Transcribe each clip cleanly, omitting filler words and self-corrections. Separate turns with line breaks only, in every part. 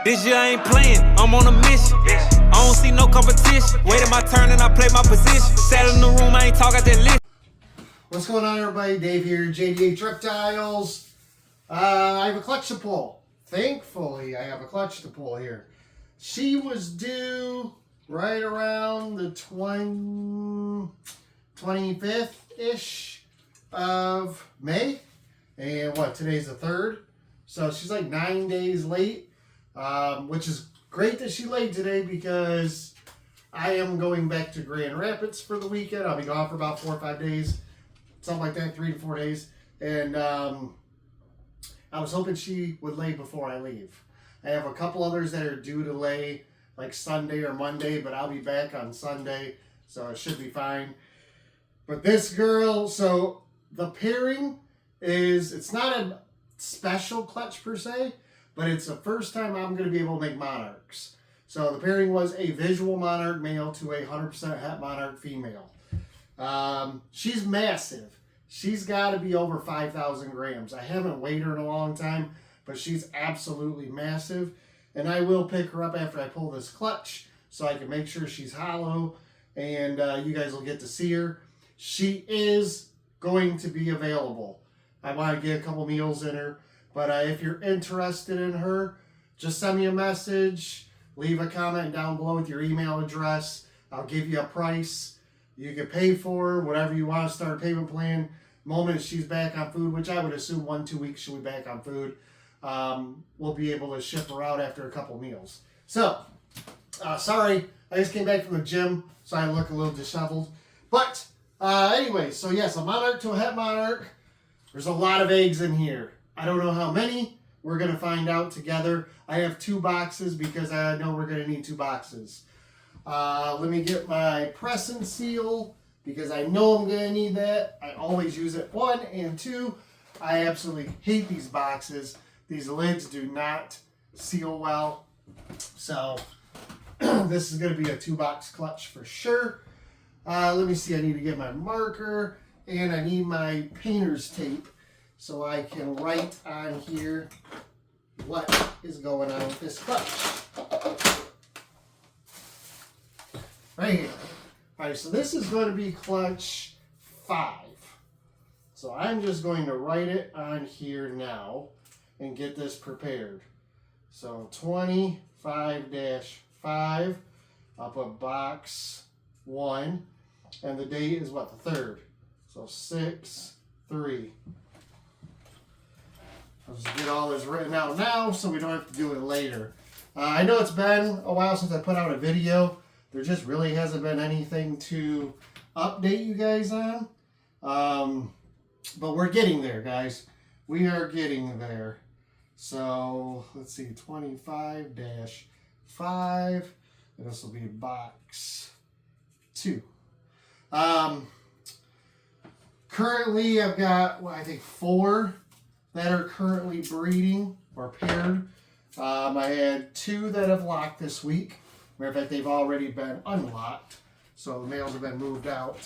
This year I ain't playing, I'm on a mission. I don't see no competition. Waiting my turn and I play my position. Sat in the room, I ain't talk, I just listen.
What's going on, everybody? Dave here, JDH Reptiles. I have a clutch to pull. Thankfully, I have a clutch to pull here. She was due right around the 25th-ish of May. And what, today's the 3rd? So she's like 9 days late, which is great that she's late today because I am going back to Grand Rapids for the weekend. I'll be gone for about 4 or 5 days, something like that, 3 to 4 days. And I was hoping she would lay before I leave. I have a couple others that are due to lay like Sunday or Monday, but I'll be back on Sunday, so it should be fine. But this girl, so the pairing is, it's not a special clutch per se, but it's the first time I'm going to be able to make monarchs. So the pairing was a visual monarch male to a 100% het monarch female. She's massive. She's got to be over 5,000 grams. I haven't weighed her in a long time, but she's absolutely massive. And I will pick her up after I pull this clutch so I can make sure she's hollow and you guys will get to see her. She is going to be available. I want to get a couple meals in her, but if you're interested in her, just send me a message, leave a comment down below with your email address. I'll give you a price. You can pay for her, whatever you want to start a payment plan. Moment she's back on food, which I would assume 1-2 weeks she'll be back on food. We'll be able to ship her out after a couple meals. So, sorry, I just came back from the gym, so I look a little disheveled. But, anyway, so yes, a monarch to a het monarch. There's a lot of eggs in here. I don't know how many. We're going to find out together. I have 2 boxes because I know we're going to need 2 boxes. Let me get my press and seal because I know I'm going to need that. I always use it. 1 and 2. I absolutely hate these boxes. These lids do not seal well. So this is going to be a 2-box clutch for sure. Let me see. I need to get my marker and I need my painter's tape so I can write on here what is going on with this clutch. Right here. All right, so this is going to be clutch 5. So I'm just going to write it on here now and get this prepared. So 25-5, I'll put box 1, and the date is what, the 3rd. So 6/3. I'll just get all this written out now so we don't have to do it later. I know it's been a while since I put out a video. There just really hasn't been anything to update you guys on. But we're getting there, guys. We are getting there. So, let's see, 25-5, and this will be box 2. Currently, I've got, I think, 4 that are currently breeding or paired. I had 2 that have locked this week. Matter of fact, they've already been unlocked, so the males have been moved out.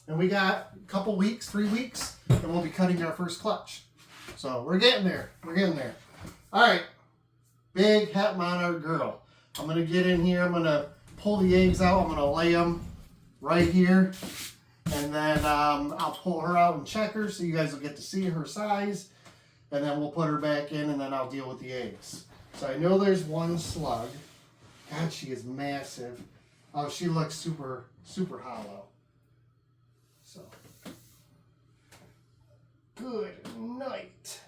And we got a couple weeks, 3 weeks, and we'll be cutting our first clutch. So we're getting there. We're getting there. All right. Big het monarch girl. I'm going to get in here. I'm going to pull the eggs out. I'm going to lay them right here. And then I'll pull her out and check her so you guys will get to see her size. And then we'll put her back in and then I'll deal with the eggs. So I know there's 1 slug. God, she is massive. Oh, she looks super, super hollow. So, good night.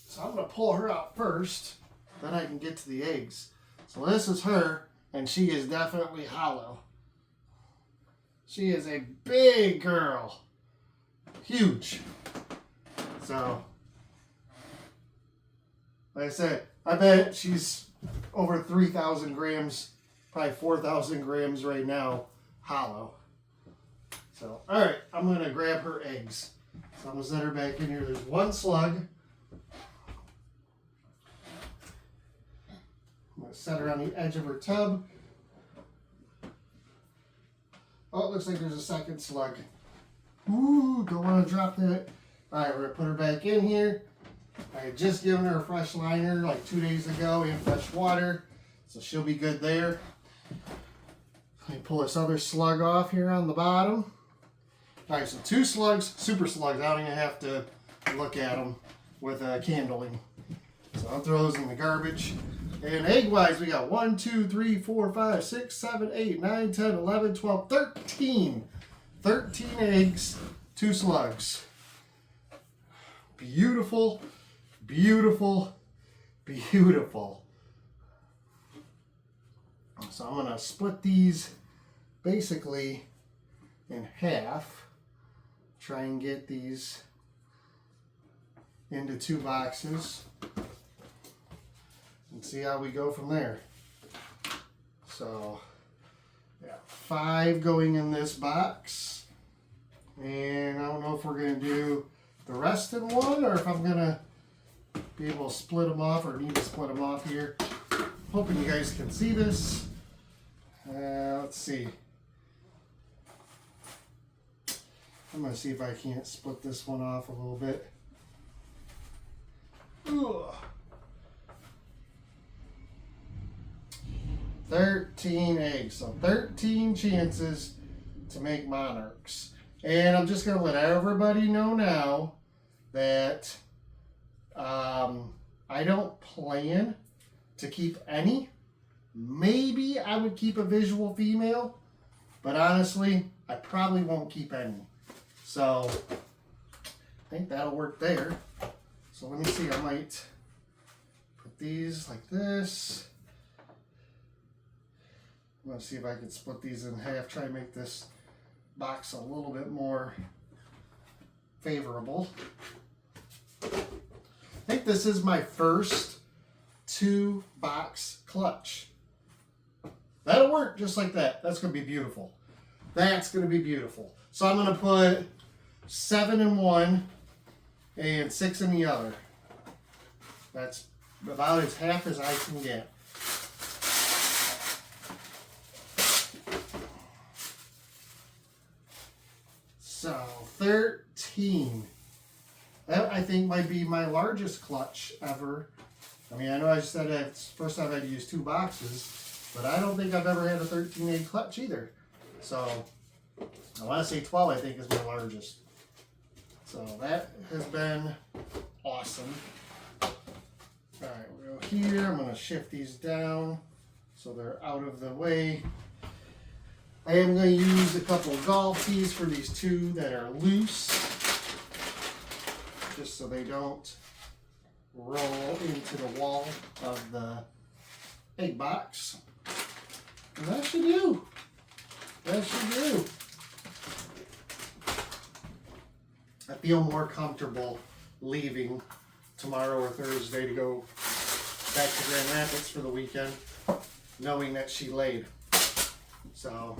So I'm going to pull her out first, then I can get to the eggs. So this is her, and she is definitely hollow. She is a big girl. Huge. So, like I said, I bet she's over 3,000 grams, probably 4,000 grams right now, hollow. So, all right, I'm going to grab her eggs. So I'm going to set her back in here. There's 1 slug. I'm going to set her on the edge of her tub. Oh, it looks like there's a second slug. Ooh, don't want to drop that. All right, we're going to put her back in here. I had just given her a fresh liner like 2 days ago and fresh water, so she'll be good there. Let me pull this other slug off here on the bottom. All right, so 2 slugs, super slugs. I don't even have to look at them with candling. So I'll throw those in the garbage. And egg-wise, we got 1, 2, 3, 4, 5, 6, 7, 8, 9, 10, 11, 12, 13. 13 eggs, 2 slugs. Beautiful, beautiful, beautiful. So I'm going to split these basically in half. Try and get these into 2 boxes. And see how we go from there. So, yeah, 5 going in this box. And I don't know if we're going to do the rest in one or if I'm going to be able to split them off or need to split them off here. Hoping you guys can see this. Let's see. I'm going to see if I can't split this one off a little bit. Ugh. 13 eggs, so 13 chances to make monarchs. And I'm just going to let everybody know now that I don't plan to keep any. Maybe I would keep a visual female, but honestly, I probably won't keep any. So I think that'll work there. So let me see, I might put these like this. I'm going to see if I can split these in half, try to make this box a little bit more favorable. I think this is my first 2-box clutch. That'll work just like that. That's going to be beautiful. That's going to be beautiful. So I'm going to put 7 in one and 6 in the other. That's about as half as I can get. So 13. That I think might be my largest clutch ever. I mean, I know I said it's the first time I'd used 2 boxes, but I don't think I've ever had a 13 egg clutch either. So I want to say 12 I think is my largest. So that has been awesome. All right, we'll go here. I'm going to shift these down so they're out of the way. I am going to use a couple of golf tees for these 2 that are loose, just so they don't roll into the wall of the egg box. And that should do. That should do. I feel more comfortable leaving tomorrow or Thursday to go back to Grand Rapids for the weekend, knowing that she laid. So,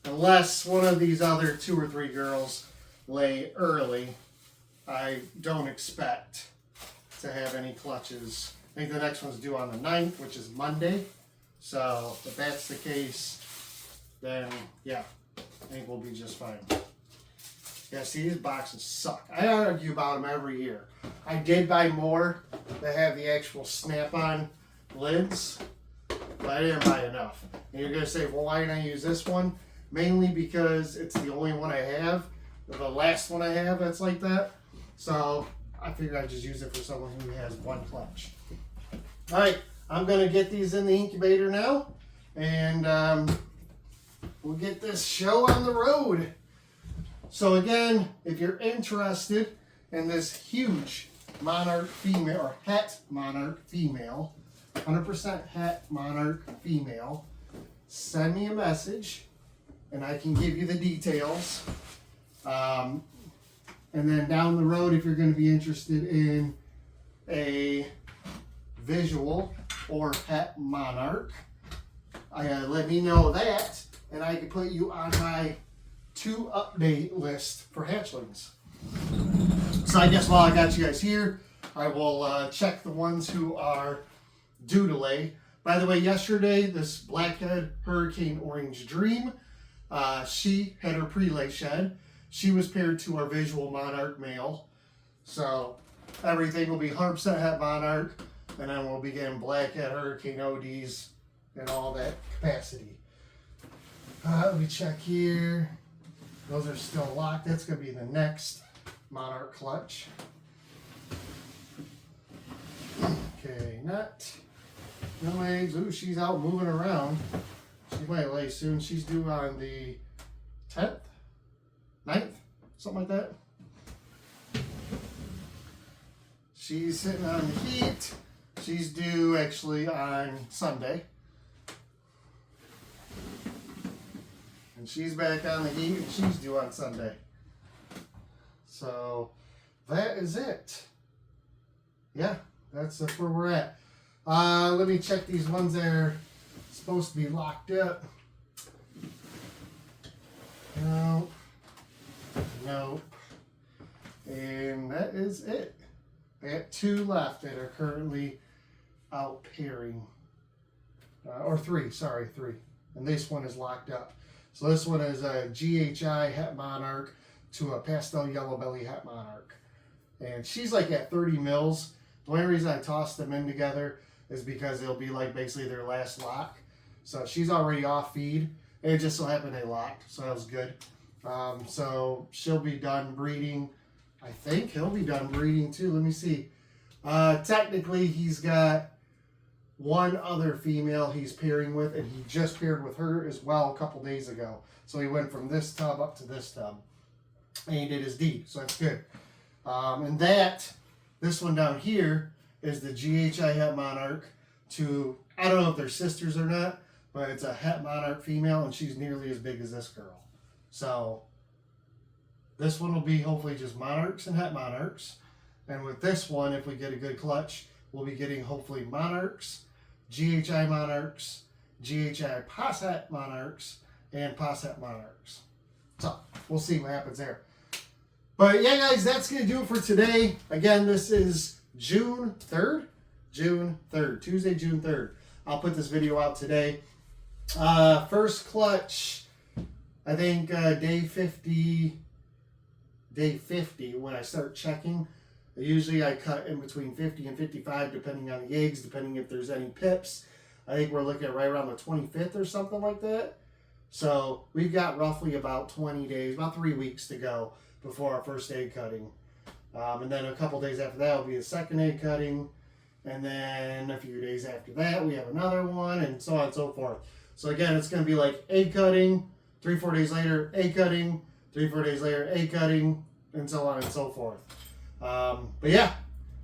unless one of these other 2 or 3 girls lay early, I don't expect to have any clutches. I think the next one's due on the 9th, which is Monday. So, if that's the case, then yeah, I think we'll be just fine. Yeah, see, these boxes suck. I argue about them every year. I did buy more that have the actual snap-on lids, but I didn't buy enough. And you're going to say, well, why didn't I use this one? Mainly because it's the only one I have. The last one I have that's like that. So I figured I'd just use it for someone who has 1 clutch. All right, I'm going to get these in the incubator now. And we'll get this show on the road. So again, if you're interested in this huge monarch female, or het monarch female, 100% het monarch female, send me a message and I can give you the details. And then down the road, if you're going to be interested in a visual or het monarch, let me know that and I can put you on my 2 update list for hatchlings. So I guess while I got you guys here, I will check the ones who are due to lay. By the way, yesterday, this Blackhead Hurricane Orange Dream She had her pre-lay shed. She was paired to our visual monarch male. So everything will be 100% het monarch, and then we'll be getting blackhead, hurricane ODs, and all that capacity. Let me check here. Those are still locked. That's going to be the next monarch clutch. Okay, nut. No eggs. Ooh, she's out moving around. She might lay soon. She's due on the 10th, 9th, something like that. She's sitting on the heat. She's due actually on Sunday. And she's back on the heat, and she's due on Sunday. So that is it. Yeah, that's where we're at. Let me check these ones that are supposed to be locked up. Nope. Nope. And that is it. I got 2 left that are currently out pairing. Or 3, sorry, 3. And this one is locked up. So this one is a GHI het monarch to a pastel yellow belly het monarch. And she's like at 30 mils. The only reason I tossed them in together is because it'll be like basically their last lock. So she's already off feed. And it just so happened they locked, so that was good. So she'll be done breeding. I think he'll be done breeding too. Let me see. Technically, he's got 1 other female he's pairing with, and he just paired with her as well a couple days ago. So he went from this tub up to this tub, and he did his deed, so that's good. And this one down here is the GHI het monarch to, I don't know if they're sisters or not, but it's a het monarch female, and she's nearly as big as this girl. So this one will be hopefully just monarchs and het monarchs. And with this one, if we get a good clutch, we'll be getting hopefully monarchs, GHI monarchs, GHI pos het monarchs, and pos het monarchs. So we'll see what happens there. But yeah, guys, that's going to do it for today. Again, this is June 3rd. Tuesday, June 3rd. I'll put this video out today. First clutch, I think day 50 when I start checking. Usually I cut in between 50 and 55 depending on the eggs, depending if there's any pips. I think we're looking at right around the 25th or something like that. So we've got roughly about 20 days, about 3 weeks to go before our first egg cutting. And then a couple days after that will be a second egg cutting. And then a few days after that we have another one, and so on and so forth. So again, it's going to be like egg cutting, 3-4 days later, egg cutting, 3-4 days later, egg cutting, and so on and so forth. But yeah,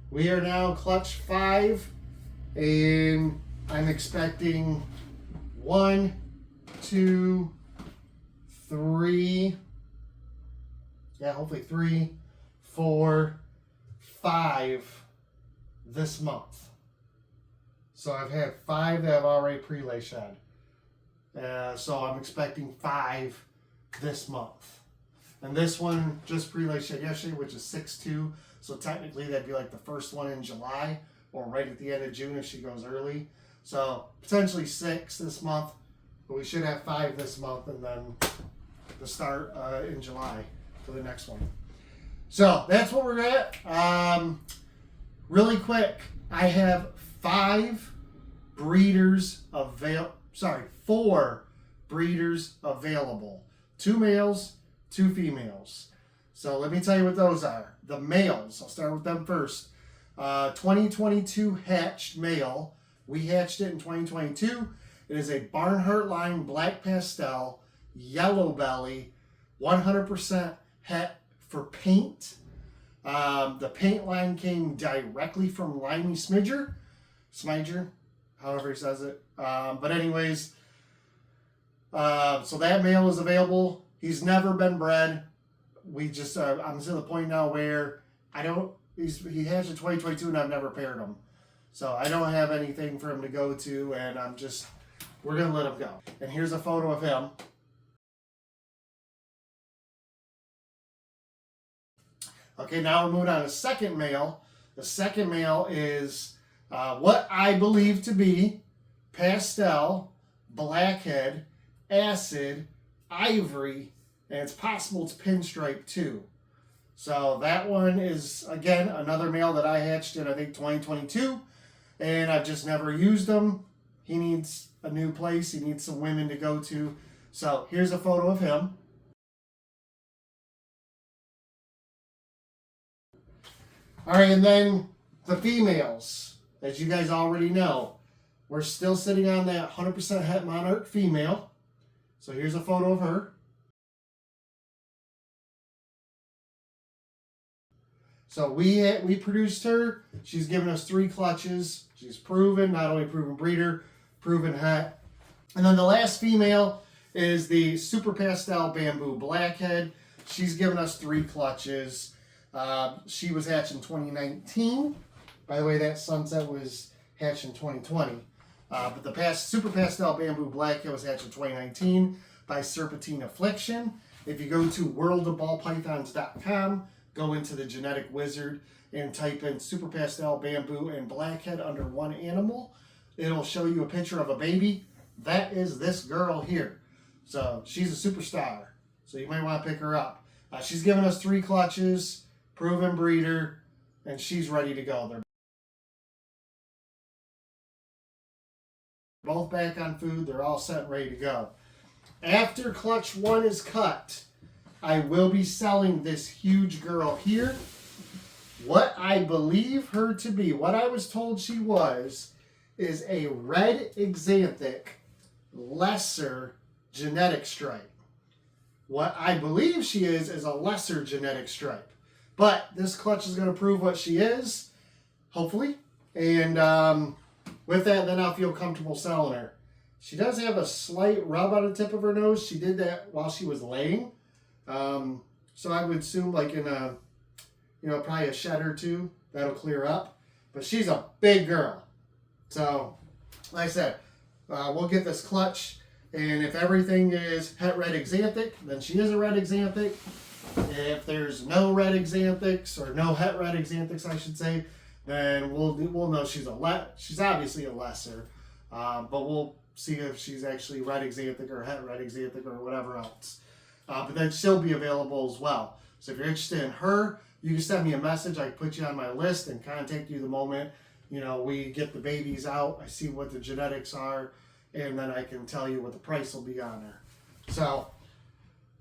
we are now clutch 5, and I'm expecting 1, 2, 3, yeah, hopefully 3, 4, 5 this month. So I've had 5 that have already pre-lay shed. So I'm expecting 5 this month. And this one just pre-lay shed yesterday, which is 6-2. So technically that'd be like the first one in July, or right at the end of June if she goes early. So potentially 6 this month, but we should have 5 this month, and then the start in July for the next one. So that's what we're at. Really quick, I have 4 breeders available. 2 males, 2 females. So let me tell you what those are. The males, I'll start with them first. 2022 hatched male. We hatched it in 2022. It is a Barnhart line black pastel, yellow belly, 100% het for paint. The paint line came directly from Limey Smidger, however he says it. But anyways, so that male is available. He's never been bred. We just, I'm to the point now where he hatched in 2022 and I've never paired him. So I don't have anything for him to go to, and we're going to let him go. And here's a photo of him. Okay, now we're moving on to second male. The second male is what I believe to be pastel, blackhead, acid, ivory, and it's possible it's pinstripe too. So that one is, again, another male that I hatched in, I think, 2022. And I've just never used him. He needs a new place. He needs some women to go to. So here's a photo of him. All right, and then the females, as you guys already know, we're still sitting on that 100% het monarch female. So here's a photo of her. So we produced her. She's given us 3 clutches. She's proven, not only proven breeder, proven het. And then the last female is the Super Pastel Bamboo Blackhead. She's given us 3 clutches. She was hatched in 2019. By the way, that Sunset was hatched in 2020. But the Super Pastel Bamboo Blackhead was hatched in 2019 by Serpentine Affliction. If you go to worldofballpythons.com, go into the genetic wizard and type in Super Pastel Bamboo and Blackhead under one animal. It'll show you a picture of a baby. That is this girl here. So she's a superstar. So you might want to pick her up. She's given us 3 clutches, proven breeder, and she's ready to go. They're both back on food. They're all set and ready to go. After clutch 1 is cut, I will be selling this huge girl here. What I believe her to be, what I was told she was, is a red exanthic lesser genetic stripe. What I believe she is a lesser genetic stripe. But this clutch is going to prove what she is, hopefully. And with that, then I'll feel comfortable selling her. She does have a slight rub on the tip of her nose. She did that while she was laying. So I would assume like in a, probably a shed or 2, that'll clear up. But she's a big girl. So, like I said, we'll get this clutch. And if everything is het red exanthic, then she is a red exanthic. If there's no red exanthics, or no het red exanthics, I should say, then we'll know she's obviously a lesser. But we'll see if she's actually red exanthic or het red exanthic or whatever else. But then she'll be available as well. So if you're interested in her, you can send me a message. I can put you on my list and contact you the moment we get the babies out. I see what the genetics are, and then I can tell you what the price will be on her. So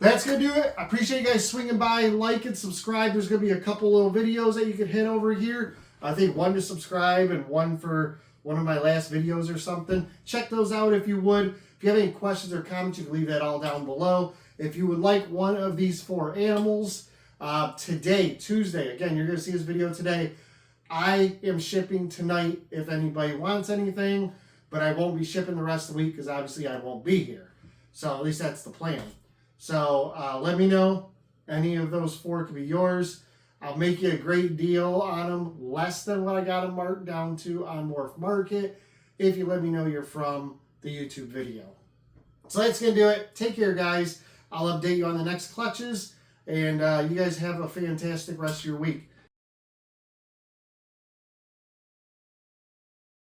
that's going to do it. I appreciate you guys swinging by, like and subscribe. There's going to be a couple little videos that you can hit over here. I think 1 to subscribe and 1 for one of my last videos or something. Check those out if you would. If you have any questions or comments, you can leave that all down below. If you would like one of these 4 animals, today, Tuesday, again, you're going to see this video today. I am shipping tonight if anybody wants anything, but I won't be shipping the rest of the week because obviously I won't be here. So at least that's the plan. So let me know. Any of those 4 could be yours. I'll make you a great deal on them, less than what I got them marked down to on Morph Market, if you let me know you're from the YouTube video. So that's going to do it. Take care, guys. I'll update you on the next clutches, and you guys have a fantastic rest of your week.